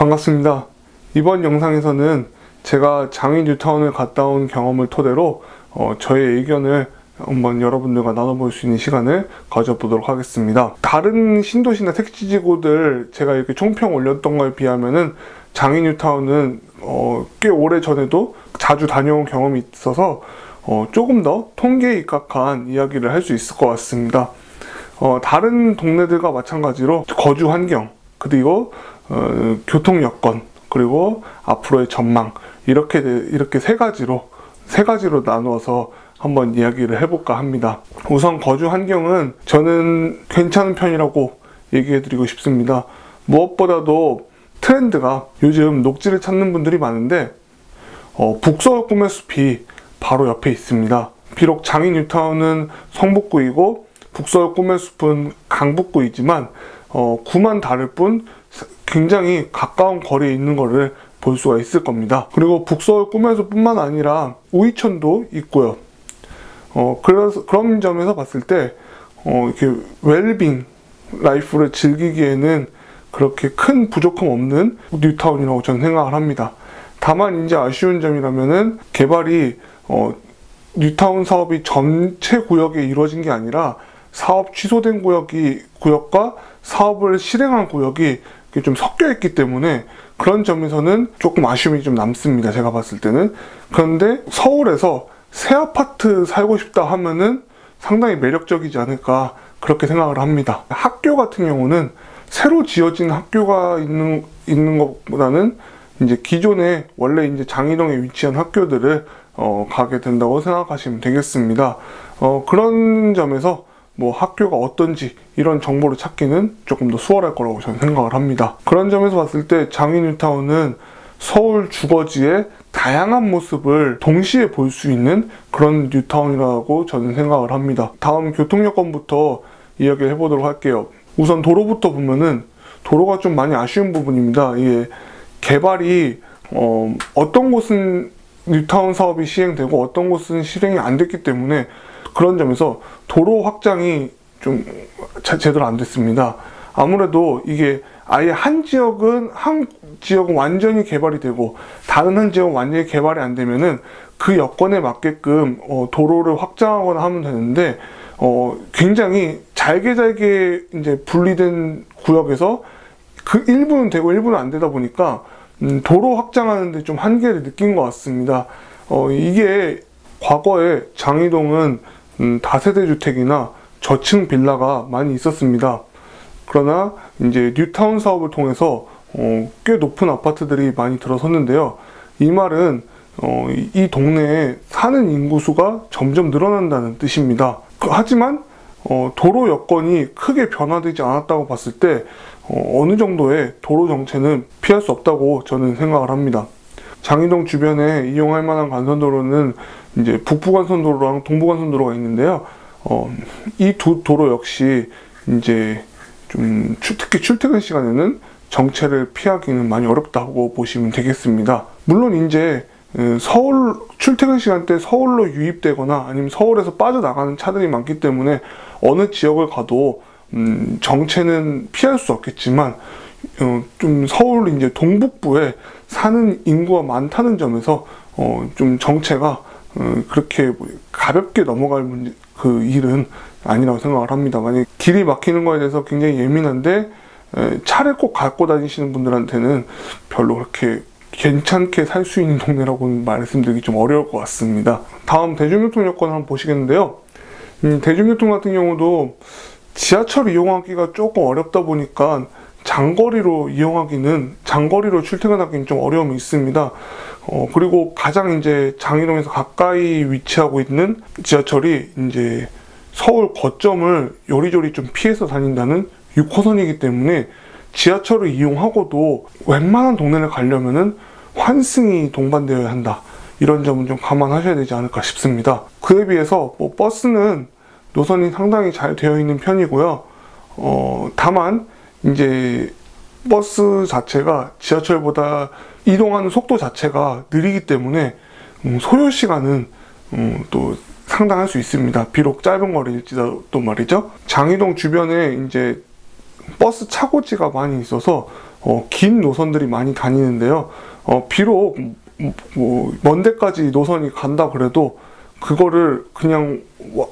반갑습니다. 이번 영상에서는 제가 장인 뉴타운을 갔다 온 경험을 토대로 저의 의견을 한번 여러분들과 나눠볼 수 있는 시간을 가져보도록 하겠습니다. 다른 신도시나 택지지구들 제가 이렇게 총평 올렸던 거에 비하면은 장인 뉴타운은 꽤 오래 전에도 자주 다녀온 경험이 있어서 조금 더 통계에 입각한 이야기를 할 수 있을 것 같습니다. 다른 동네들과 마찬가지로 거주 환경, 그리고 교통 여건, 그리고 앞으로의 전망, 이렇게 세 가지로 나누어서 한번 이야기를 해볼까 합니다. 우선 거주 환경은 저는 괜찮은 편이라고 얘기해드리고 싶습니다. 무엇보다도 트렌드가 요즘 녹지를 찾는 분들이 많은데 북서울 꿈의 숲이 바로 옆에 있습니다. 비록 장인 뉴타운은 성북구이고 북서울 꿈의 숲은 강북구이지만 구만 다를 뿐 굉장히 가까운 거리에 있는 것을 볼 수가 있을 겁니다. 그리고 북서울 꿈의 숲뿐만 아니라 우이천도 있고요. 그래서 그런 점에서 봤을 때 이렇게 웰빙 라이프를 즐기기에는 그렇게 큰 부족함 없는 뉴타운이라고 저는 생각을 합니다. 다만 이제 아쉬운 점이라면은 개발이 뉴타운 사업이 전체 구역에 이루어진 게 아니라 사업 취소된 구역과 사업을 실행한 구역이 좀 섞여 있기 때문에 그런 점에서는 조금 아쉬움이 좀 남습니다. 제가 봤을 때는. 그런데 서울에서 새 아파트 살고 싶다 하면은 상당히 매력적이지 않을까 그렇게 생각을 합니다. 학교 같은 경우는 새로 지어진 학교가 있는 것보다는 이제 기존에 원래 이제 장이동에 위치한 학교들을 가게 된다고 생각하시면 되겠습니다. 그런 점에서 뭐 학교가 어떤지 이런 정보를 찾기는 조금 더 수월할 거라고 저는 생각을 합니다. 그런 점에서 봤을 때 장인 뉴타운은 서울 주거지의 다양한 모습을 동시에 볼 수 있는 그런 뉴타운이라고 저는 생각을 합니다. 다음 교통 여건부터 이야기를 해보도록 할게요. 우선 도로부터 보면은 도로가 좀 많이 아쉬운 부분입니다. 이게 개발이 어떤 곳은 뉴타운 사업이 시행되고 어떤 곳은 실행이 안 됐기 때문에 그런 점에서 도로 확장이 좀 제대로 안 됐습니다. 아무래도 이게 아예 한 지역은 완전히 개발이 되고 다른 한 지역은 완전히 개발이 안 되면은 그 여건에 맞게끔 도로를 확장하거나 하면 되는데 굉장히 잘게 이제 분리된 구역에서 그 일부는 되고 일부는 안 되다 보니까 도로 확장하는데 좀 한계를 느낀 것 같습니다. 이게 과거에 장이동은 다세대 주택이나 저층 빌라가 많이 있었습니다. 그러나 이제 뉴타운 사업을 통해서 꽤 높은 아파트들이 많이 들어섰는데요. 이 말은 이 동네에 사는 인구수가 점점 늘어난다는 뜻입니다. 하지만 도로 여건이 크게 변화되지 않았다고 봤을 때 어느 정도의 도로 정체는 피할 수 없다고 저는 생각을 합니다. 장이동 주변에 이용할 만한 간선도로는 이제 북부간선도로랑 동부간선도로가 있는데요. 이 두 도로 역시 이제 좀 특히 출퇴근 시간에는 정체를 피하기는 많이 어렵다고 보시면 되겠습니다. 물론 이제 서울 출퇴근 시간대 서울로 유입되거나 아니면 서울에서 빠져나가는 차들이 많기 때문에 어느 지역을 가도 정체는 피할 수 없겠지만 좀 서울 이제 동북부에 사는 인구가 많다는 점에서 좀 정체가 그렇게 가볍게 넘어갈 그 일은 아니라고 생각을 합니다. 만약 길이 막히는 거에 대해서 굉장히 예민한데 차를 꼭 갖고 다니시는 분들한테는 별로 그렇게 괜찮게 살 수 있는 동네라고는 말씀드리기 좀 어려울 것 같습니다. 다음 대중교통 여건을 한번 보시겠는데요. 대중교통 같은 경우도 지하철 이용하기가 조금 어렵다 보니까 장거리로 출퇴근하기는 좀 어려움이 있습니다. 그리고 가장 이제 장이동에서 가까이 위치하고 있는 지하철이 이제 서울 거점을 요리조리 좀 피해서 다닌다는 6호선이기 때문에 지하철을 이용하고도 웬만한 동네를 가려면은 환승이 동반되어야 한다. 이런 점은 좀 감안하셔야 되지 않을까 싶습니다. 그에 비해서 버스는 노선이 상당히 잘 되어 있는 편이고요. 다만 이제 버스 자체가 지하철보다 이동하는 속도 자체가 느리기 때문에 소요 시간은 또 상당할 수 있습니다. 비록 짧은 거리일지라도 말이죠. 장이동 주변에 이제 버스 차고지가 많이 있어서 긴 노선들이 많이 다니는데요. 비록 먼 데까지 노선이 간다 그래도 그거를 그냥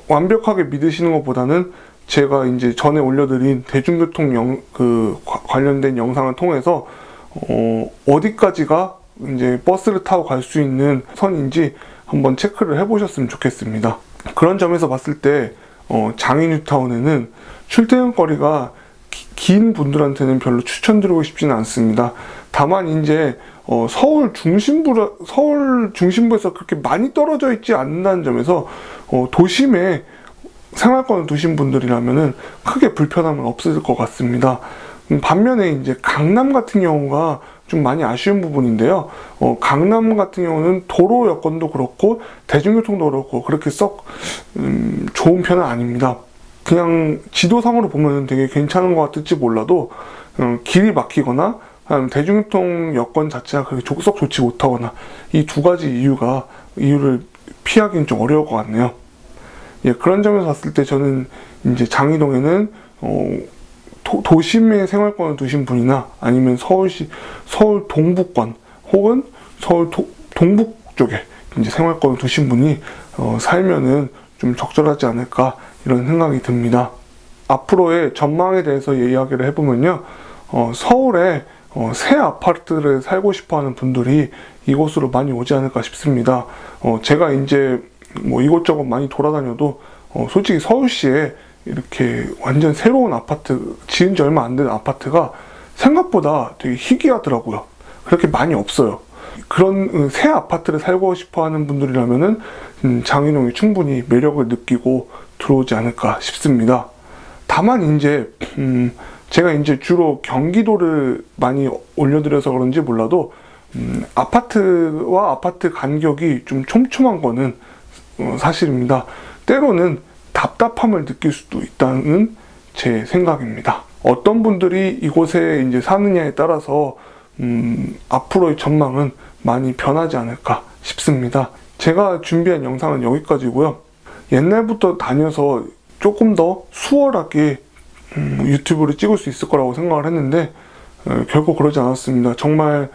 완벽하게 믿으시는 것보다는 제가 이제 전에 올려드린 대중교통 관련된 영상을 통해서 어디까지가 이제 버스를 타고 갈 수 있는 선인지 한번 체크를 해보셨으면 좋겠습니다. 그런 점에서 봤을 때 장인 뉴타운에는 출퇴근거리가 긴 분들한테는 별로 추천드리고 싶지는 않습니다. 다만 이제 서울 중심부에서 그렇게 많이 떨어져 있지 않는다는 점에서 도심에 생활권을 두신 분들이라면은 크게 불편함은 없을 것 같습니다. 반면에 이제 강남 같은 경우가 좀 많이 아쉬운 부분인데요. 강남 같은 경우는 도로 여건도 그렇고 대중교통도 그렇고 그렇게 썩 좋은 편은 아닙니다. 그냥 지도상으로 보면 되게 괜찮은 것 같을지 몰라도 길이 막히거나 대중교통 여건 자체가 그렇게 썩 좋지 못하거나 이 두 가지 이유를 피하기는 좀 어려울 것 같네요. 예, 그런 점에서 봤을 때 저는 이제 장이동에는 도심의 생활권을 두신 분이나 아니면 서울 동부권 혹은 서울 동북 쪽에 이제 생활권을 두신 분이 살면은 좀 적절하지 않을까 이런 생각이 듭니다. 앞으로의 전망에 대해서 이야기를 해보면요. 서울에 새 아파트를 살고 싶어 하는 분들이 이곳으로 많이 오지 않을까 싶습니다. 제가 이제 이곳저곳 많이 돌아다녀도 솔직히 서울시에 이렇게 완전 새로운 아파트, 지은 지 얼마 안 된 아파트가 생각보다 되게 희귀하더라고요. 그렇게 많이 없어요. 그런 새 아파트를 살고 싶어 하는 분들이라면은 장인용이 충분히 매력을 느끼고 들어오지 않을까 싶습니다. 다만 이제 제가 이제 주로 경기도를 많이 올려드려서 그런지 몰라도 아파트와 아파트 간격이 좀 촘촘한 거는 사실입니다. 때로는 답답함을 느낄 수도 있다는 제 생각입니다. 어떤 분들이 이곳에 이제 사느냐에 따라서 앞으로의 전망은 많이 변하지 않을까 싶습니다. 제가 준비한 영상은 여기까지고요. 옛날부터 다녀서 조금 더 수월하게 유튜브를 찍을 수 있을 거라고 생각을 했는데 결국 그러지 않았습니다. 정말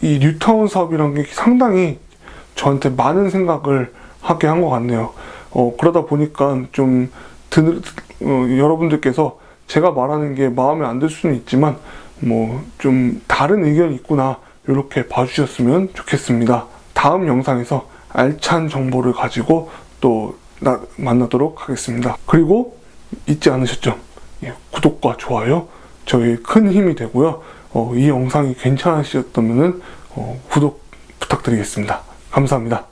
이 뉴타운 사업이라는 게 상당히 저한테 많은 생각을 하게 한 것 같네요. 그러다 보니까 좀 여러분들께서 제가 말하는 게 마음에 안 들 수는 있지만 좀 다른 의견이 있구나 이렇게 봐주셨으면 좋겠습니다. 다음 영상에서 알찬 정보를 가지고 또 만나도록 하겠습니다. 그리고 잊지 않으셨죠? 구독과 좋아요 저희 큰 힘이 되고요. 이 영상이 괜찮으셨다면 구독 부탁드리겠습니다. 감사합니다.